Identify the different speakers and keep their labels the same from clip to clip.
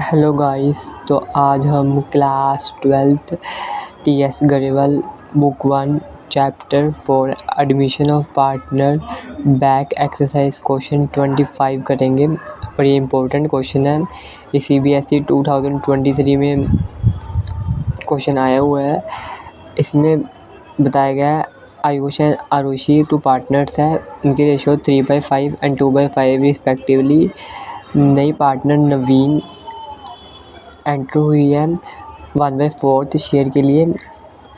Speaker 1: Hello guys, तो आज हम class 12th T S. Grewal book 1 chapter 4 admission of partner back exercise question 25 करेंगे। और ये इम्पोर्टेंट क्वेश्चन है, ये CBSE 2023 में क्वेश्चन आया हुआ है। इसमें बताया गया है Ayush and Arushi two partners है, उनकी रेशियो 3/5 एंड 2/5 रिस्पेक्टिवली। नई पार्टनर नवीन एंटर हुई है 1/4 शेयर के लिए,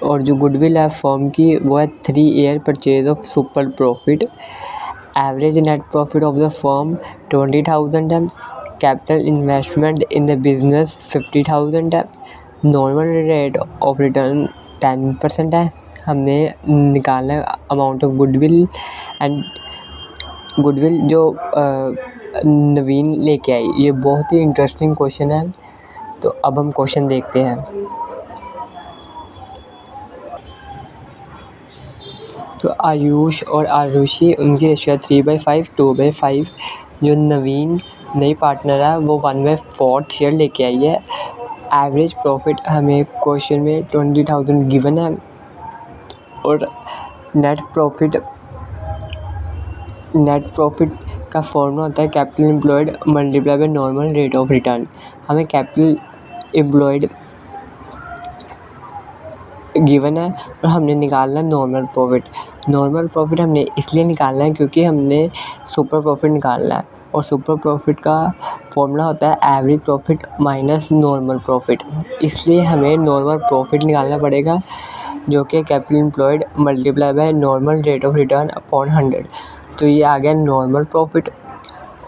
Speaker 1: और जो गुडविल है फर्म की वो है 3 year purchase of super profit. Average net profit of the firm 20,000 है। Capital investment in the business 50,000 है। नॉर्मल रेट ऑफ रिटर्न 10% है। हमने निकालना है amount of goodwill and goodwill जो नवीन लेके आई। ये बहुत ही इंटरेस्टिंग क्वेश्चन है, तो अब हम क्वेश्चन देखते हैं। तो आयुष और आरुषि उनकी रेशियो 3/5 2/5। जो नवीन नई पार्टनर है वो 1/4 शेयर लेके आई है। एवरेज प्रॉफिट हमें क्वेश्चन में 20,000 गिवन है, और नेट प्रॉफिट का फॉर्मूला होता है capital employed multiply by normal rate of return. हमें कैपिटल एम्प्लॉयड गिवन है और हमने निकालना है नॉर्मल प्रॉफिट। नॉर्मल प्रॉफिट हमने इसलिए निकालना है क्योंकि हमने सुपर प्रॉफिट निकालना है, और सुपर प्रॉफिट का फॉर्मूला होता है average profit minus normal profit. इसलिए हमें नॉर्मल प्रॉफिट निकालना पड़ेगा, जो कि capital employed multiply by normal rate of return upon 100। तो ये आ गया नॉर्मल प्रॉफिट,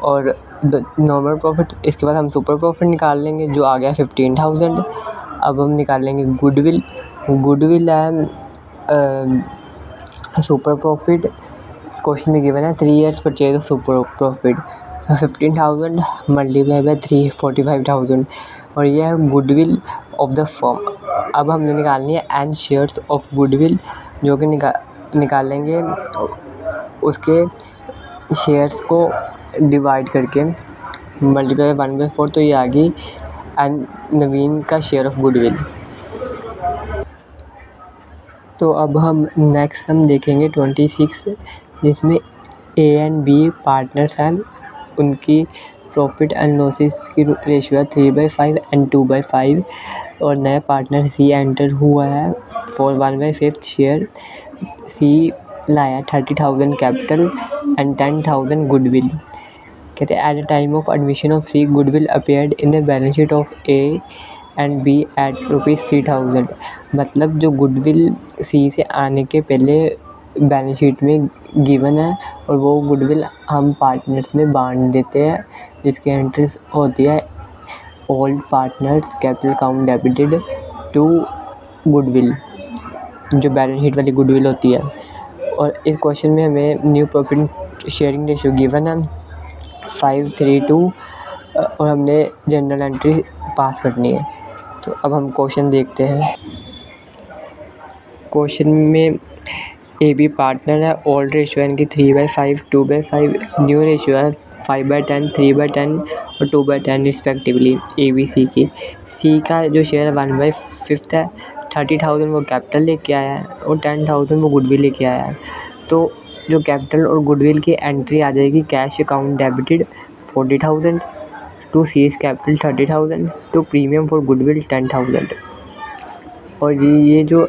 Speaker 1: और नॉर्मल प्रॉफिट इसके बाद हम सुपर प्रॉफिट निकाल लेंगे जो आ गया 15,000। अब हम निकाल लेंगे गुडविल है सुपर प्रॉफिट। क्वेश्चन में गिवन है 3 years purchase of super profit, 15,000 multiply by 3 45,000, और यह है गुडविल ऑफ द फर्म। अब हमने निकालनी है एन शेयर्स ऑफ गुडविल, जो कि निकालेंगे उसके शेयर्स को डिवाइड करके मल्टीप्लाई 1/4। तो ये आ गई एन नवीन का शेयर ऑफ गुडविल। तो अब हम नेक्स्ट हम देखेंगे 26, जिसमें ए एंड बी पार्टनर्स हैं, उनकी प्रॉफिट एंड लॉसेस की रेशियो है 3/5 एंड 2/5। और नया पार्टनर सी एंटर हुआ है फॉर 1/5 शेयर। सी लाया 30,000 कैपिटल एंड 10,000 गुडविल। कहते हैं at the time of admission of C goodwill appeared in the balance sheet of A and B at ₹3,000। मतलब जो गुडविल सी से आने के पहले बैलेंस शीट में गिवन है, और वो गुडविल हम पार्टनर्स में बांट देते हैं, जिसकी एंट्रीज होती है old partners capital account debited to goodwill, जो बैलेंस शीट वाली गुडविल होती है। और इस क्वेश्चन में हमें new profit sharing ratio given है 5:3:2, और हमने जनरल एंट्री पास करनी है। तो अब हम क्वेश्चन देखते हैं। क्वेश्चन में ए बी पार्टनर है, ओल्ड रेशियो है इनकी 3/5 2/5। न्यू रेशियो है 5/10 3/10 और 2/10 रिस्पेक्टिवली ए बी सी की। सी का जो शेयर है 1/5 है। 30,000 वो कैपिटल लेके आया है और 10,000 वो गुडविल लेके आया है। तो जो कैपिटल और गुडविल की एंट्री आ जाएगी cash account debited 40,000 to C's capital 30,000 to premium for goodwill 10,000। और ये जो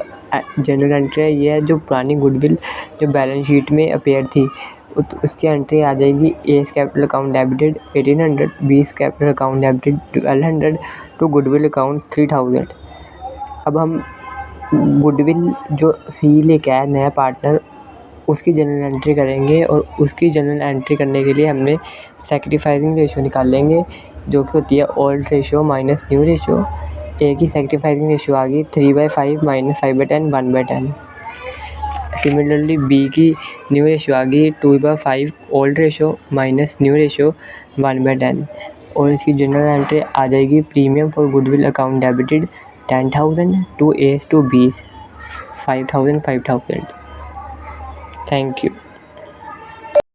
Speaker 1: जनरल एंट्री है, ये है जो पुरानी गुडविल जो बैलेंस शीट में अपीयर थी, उसकी एंट्री आ जाएगी S capital account debited 1,800, B's capital account debited 1,200 to goodwill account 3,000। अब हम गुडविल जो सी लेके आया नया पार्टनर, उसकी जनरल एंट्री करेंगे, और उसकी जनरल एंट्री करने के लिए हमने सैक्रिफाइसिंग रेशियो निकाल लेंगे, जो कि होती है old ratio minus new ratio. A की सैक्रिफाइसिंग रेशियो आ गई 3/5 माइनस 5/10 1/10। सिमिलरली बी की न्यू रेशियो आ गई 2/5 old ratio minus new ratio 1/10। और इसकी जनरल एंट्री आ जाएगी premium for goodwill account debited 10,000 to A's to B's 5,000 5,000। Thank you.